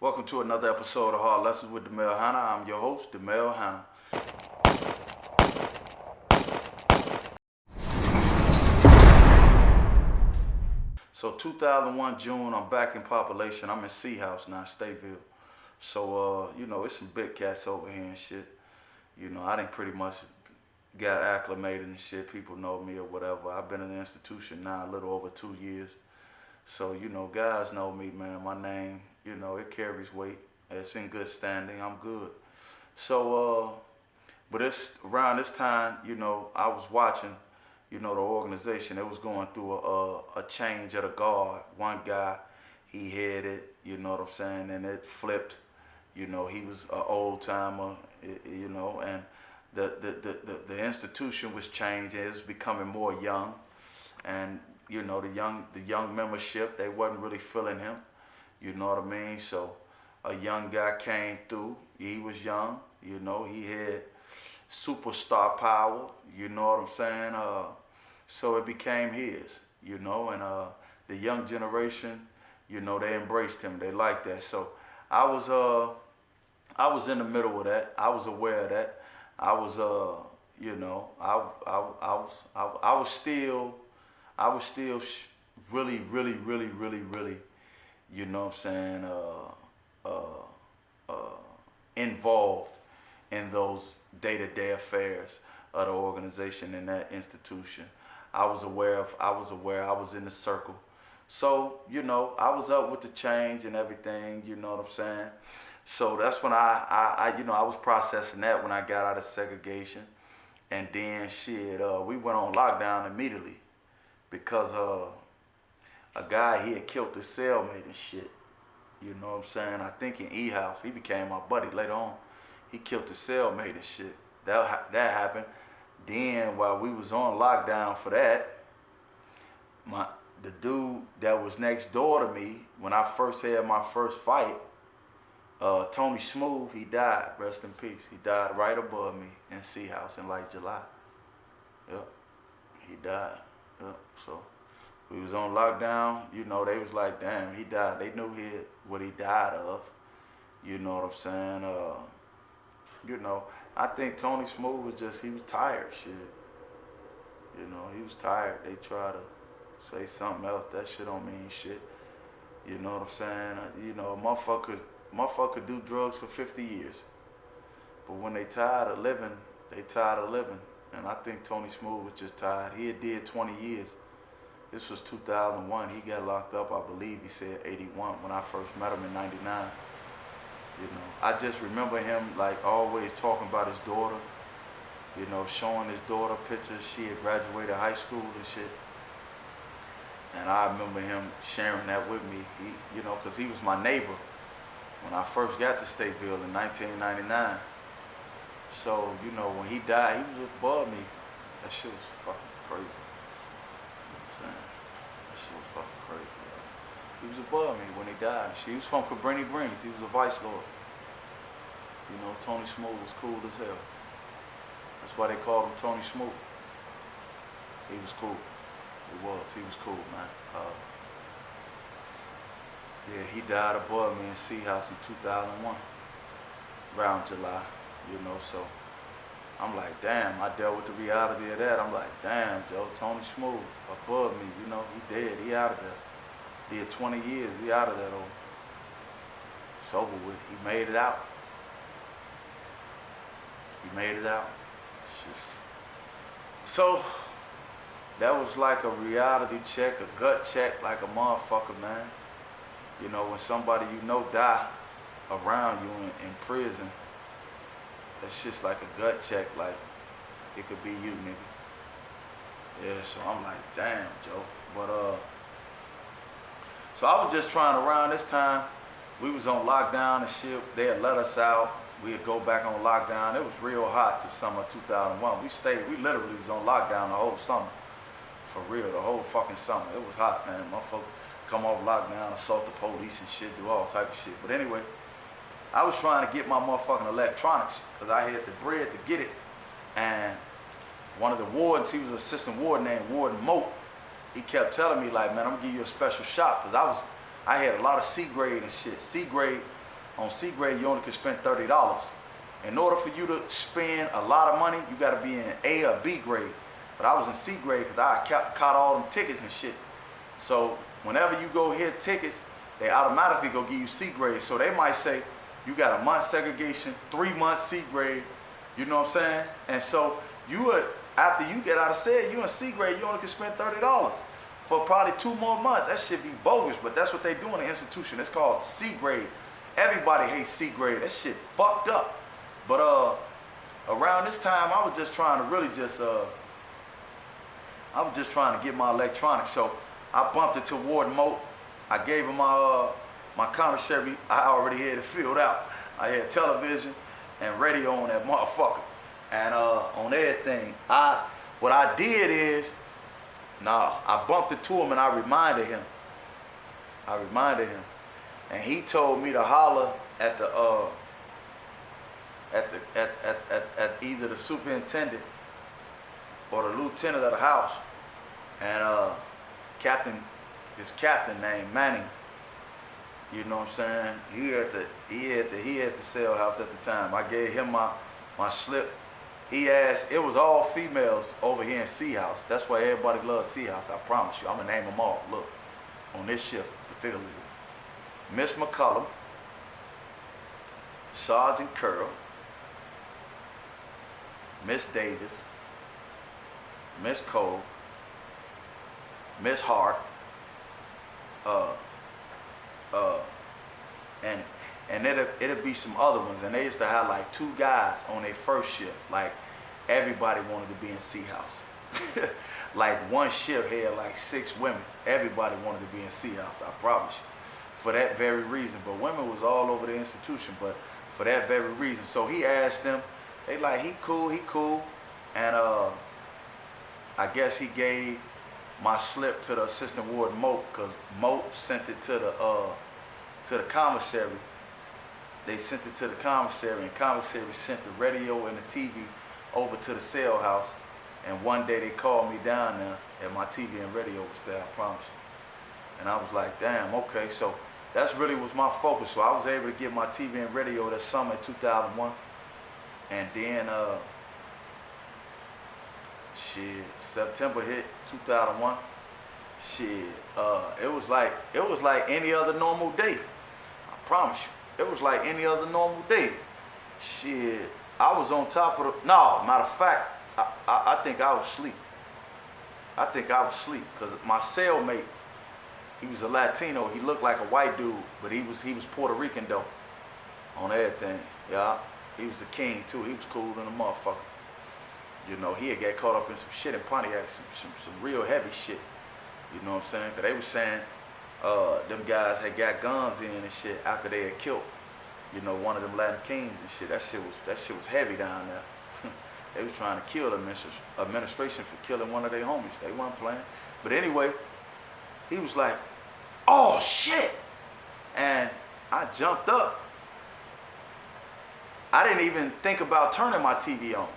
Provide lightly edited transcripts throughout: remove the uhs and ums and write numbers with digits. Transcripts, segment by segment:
Welcome to another episode of Hard Lessons with Demel Hannah. I'm your host, Demel Hannah. So 2001 June, I'm back in population. I'm in Sea House now, Stateville. So, it's some big cats over here and shit. I done pretty much got acclimated and shit. People know me or whatever. I've been in the institution now a little over 2 years. So, guys know me, man. My name, it carries weight. It's in good standing. I'm good. So, but it's around this time, I was watching, the organization. It was going through a change of the guard. One guy, he had it, you know what I'm saying, and it flipped. He was an old timer, and the institution was changing. It was becoming more young, and the young membership, they wasn't really feeling him. You know what I mean? So a young guy came through. He was young. He had superstar power. You know what I'm saying? So it became his. And the young generation, they embraced him. They liked that. So I was in the middle of that. I was aware of that. I was still really, involved in those day-to-day affairs of the organization and that institution. I was aware, I was in the circle. So, I was up with the change and everything, you know what I'm saying? So that's when I was processing that when I got out of segregation. And then we went on lockdown immediately because a guy, he had killed his cellmate and shit. You know what I'm saying? I think in E-House, he became my buddy later on. He killed his cellmate and shit. That happened. Then while we was on lockdown for that, the dude that was next door to me, when I first had my first fight, Tony Smooth, he died. Rest in peace. He died right above me in Sea House in like July. Yep. He died. Yep. So we was on lockdown. They was like, damn, he died. They knew what he died of. You know what I'm saying? I think Tony Smooth he was tired, shit. He was tired. They try to say something else. That shit don't mean shit. You know what I'm saying? Motherfucker do drugs for 50 years. But when they tired of living, they tired of living. And I think Tony Smooth was just tired. He had did 20 years. This was 2001. He got locked up, I believe he said 81 when I first met him in 99. I just remember him like always talking about his daughter, showing his daughter pictures. She had graduated high school and shit. And I remember him sharing that with me, because he was my neighbor when I first got to Stateville in 1999. So, when he died, he was above me. That shit was fucking crazy. You know what I'm saying? That shit was fucking crazy. He was above me when he died. He was from Cabrini Greens. He was a vice lord. Tony Smooth was cool as hell. That's why they called him Tony Smooth. He was cool. He was cool, man. He died above me in Sea House in 2001, around July, so I'm like, damn, I dealt with the reality of that. I'm like, damn, Joe, Tony Smooth, above me, he dead, he out of there. Did 20 years, he out of that old. It's over with, he made it out. So, that was like a reality check, a gut check, like a motherfucker, man. When somebody die around you in prison, that's just like a gut check, like it could be you, nigga. Yeah, so I'm like, damn, Joe. But so I was just trying around this time, we was on lockdown and shit. They had let us out. We'd go back on lockdown. It was real hot this summer 2001. We literally was on lockdown the whole summer. For real, the whole fucking summer. It was hot, man. Motherfucker come off lockdown, assault the police and shit, do all type of shit. But anyway, I was trying to get my motherfucking electronics because I had the bread to get it. And one of the wardens, he was an assistant warden named Warden Moat. He kept telling me like, man, I'm gonna give you a special shot because I had a lot of C grade and shit. C grade On C grade, you only can spend $30. In order for you to spend a lot of money, you got to be in A or B grade. But I was in C grade because I caught all them tickets and shit. So whenever you go hit tickets, they automatically go give you C grade. So they might say you got a month segregation, 3 months C grade. You know what I'm saying? And so you would, after you get out of SED, you in C grade, you only can spend $30 for probably 2 more months. That shit be bogus, but that's what they do in the institution. It's called C grade. Everybody hates C grade. That shit fucked up. But around this time, I was just trying to really just I was just trying to get my electronics. So I bumped into Ward Moat. I gave him my commissary. I already had it filled out. I had television and radio on that motherfucker. And on everything. What I did is, I bumped into him and I reminded him. And he told me to holler at the at either the superintendent or the lieutenant of the house. And this captain named Manning, you know what I'm saying? He had the cell house at the time. I gave him my slip. He asked, it was all females over here in C House. That's why everybody loves C House, I promise you. I'm gonna name them all. Look, on this shift particularly. Miss McCullum, Sergeant Curl, Miss Davis, Miss Cole, Miss Hart, and it'll be some other ones. And they used to have like 2 guys on their first shift. Like everybody wanted to be in C House. Like one shift had like 6 women. Everybody wanted to be in C House, I promise you. For that very reason. But women was all over the institution, but for that very reason. So he asked them, they like, he cool. And I guess he gave my slip to the assistant warden Moat, because Moat sent it to the commissary. They sent it to the commissary, and commissary sent the radio and the TV over to the cell house. And one day they called me down there, and my TV and radio was there, I promise you. And I was like, damn, okay, so that's really was my focus. So I was able to get my TV and radio that summer in 2001. And then, September hit 2001. It was like any other normal day. I promise you, it was like any other normal day. I was on top of the. No, matter of fact, I think I was asleep. Because my cellmate, he was a Latino. He looked like a white dude, but he was Puerto Rican though. On everything, yeah. He was a king too. He was cool than a motherfucker. You know, he had got caught up in some shit in Pontiac, some real heavy shit. You know what I'm saying? Cause they was saying them guys had got guns in and shit after they had killed, you know, one of them Latin kings and shit. That shit was heavy down there. They was trying to kill the administration for killing one of their homies. They weren't playing. But anyway, he was like, oh shit. And I jumped up. I didn't even think about turning my TV on,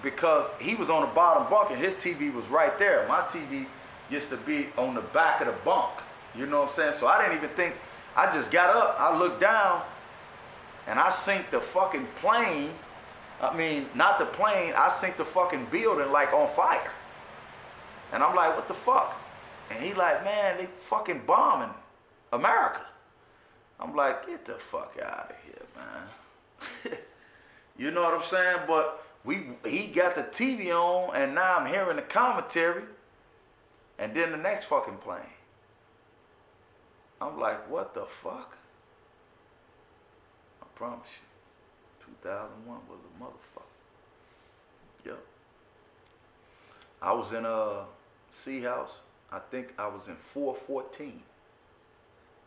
because he was on the bottom bunk and his TV was right there. My TV used to be on the back of the bunk. You know what I'm saying? So I didn't even think. I just got up, I looked down, and I synced the fucking plane. I mean, not the plane, I synced the fucking building like on fire. And I'm like, what the fuck? And he like, man, they fucking bombing America. I'm like, get the fuck out of here, man. You know what I'm saying? But he got the TV on, and now I'm hearing the commentary, and then the next fucking plane. I'm like, what the fuck? I promise you, 2001 was a motherfucker. Yep. I was in a C House. I think I was in 414. I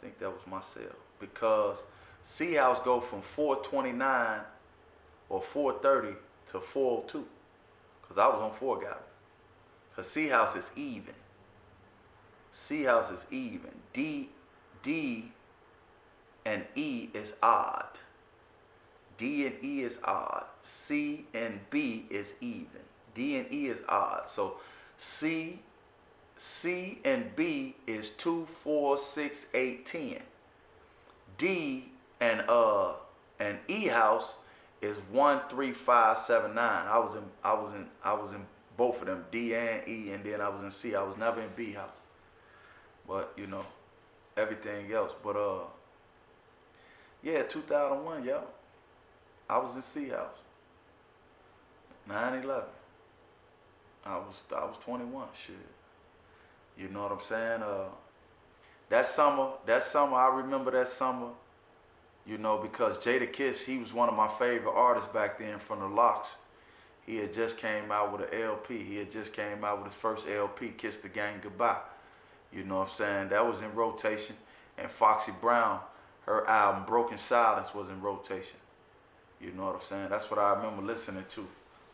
think that was my cell, because C House go from 429 or 430 to 402, because I was on 4 gallery. Because C House is even. C House is even. D and E is odd. D and E is odd. C and B is even. D and E is odd. So C and B is 2, 4, 6, 8, 10. D and E House is 13579. I was in both of them, D and E, and then I was in C. I was never in B House. But you know, everything else. But yeah, 2001, yo. I was in C House. 9/11. I was 21. Shit. You know what I'm saying? That summer, I remember that summer. You know, because Jada Kiss, he was one of my favorite artists back then from the Locks. He had just came out with an LP. He had just came out with his first LP, Kiss the Gang Goodbye. You know what I'm saying? That was in rotation. And Foxy Brown, her album Broken Silence was in rotation. You know what I'm saying? That's what I remember listening to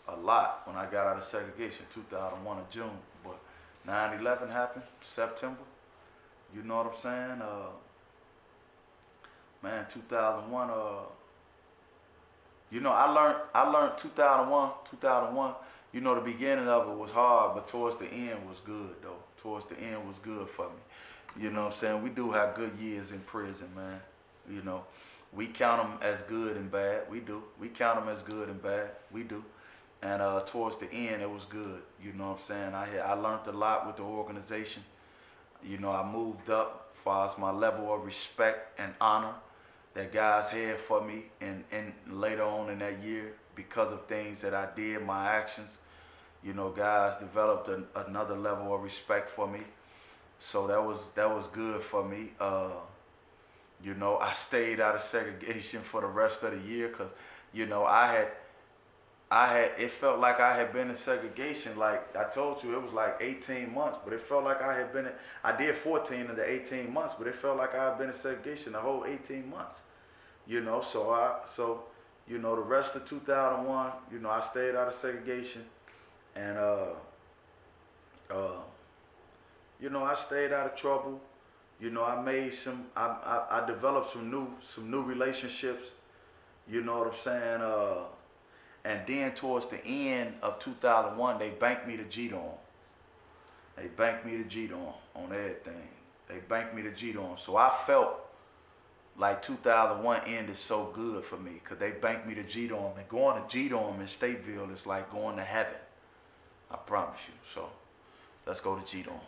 a lot when I got out of segregation, 2001 of June. But 9/11 happened, September. You know what I'm saying? Man, 2001, you know, I learned 2001, you know, the beginning of it was hard, but towards the end was good, though. Towards the end was good for me. You know what I'm saying? We do have good years in prison, man. You know, we count them as good and bad. We do. We count them as good and bad. We do. And towards the end, it was good. You know what I'm saying? I learned a lot with the organization. You know, I moved up as far as my level of respect and honor that guys had for me and later on in that year because of things that I did, my actions. You know, guys developed another level of respect for me. So that was good for me. You know, I stayed out of segregation for the rest of the year because, you know, it felt like I had been in segregation. Like I told you, it was like 18 months, but it felt like I did 14 of the 18 months, but it felt like I had been in segregation the whole 18 months. You know, so you know, the rest of 2001, you know, I stayed out of segregation, and you know, I stayed out of trouble. You know, I developed some new relationships. You know what I'm saying? And then towards the end of 2001, they banked me to cheat on. They banked me to cheat on everything. They banked me to cheat on. So I felt like 2001 ended so good for me because they banked me to cheat on. And going to cheat on in Stateville is like going to heaven. I promise you. So let's go to cheat on.